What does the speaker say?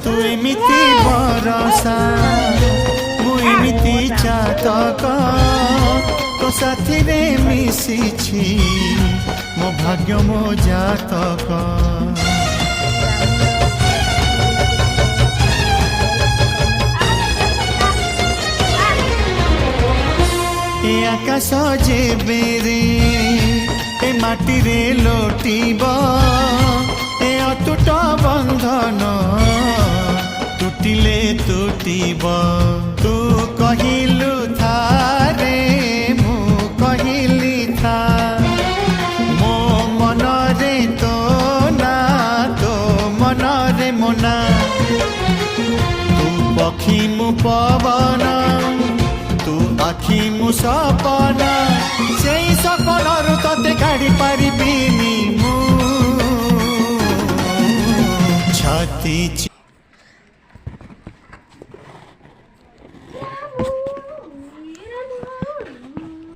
तू एमिति बरसा मु एमिति चातक तो साथी रे मिशिछि मो भाग्य मो जातक ए आकाश जेबे रे ए माटी रे लोटिब ए अटूट बंधन टूटिले टूटिब तू कहिलु थारे मु कहिली था मो मन रे तो ना तो मन रे मोना तू पक्षी मु पवन तू आखि मु सपना से सपनरु तते काढ़ी पारिबिनी मु छाती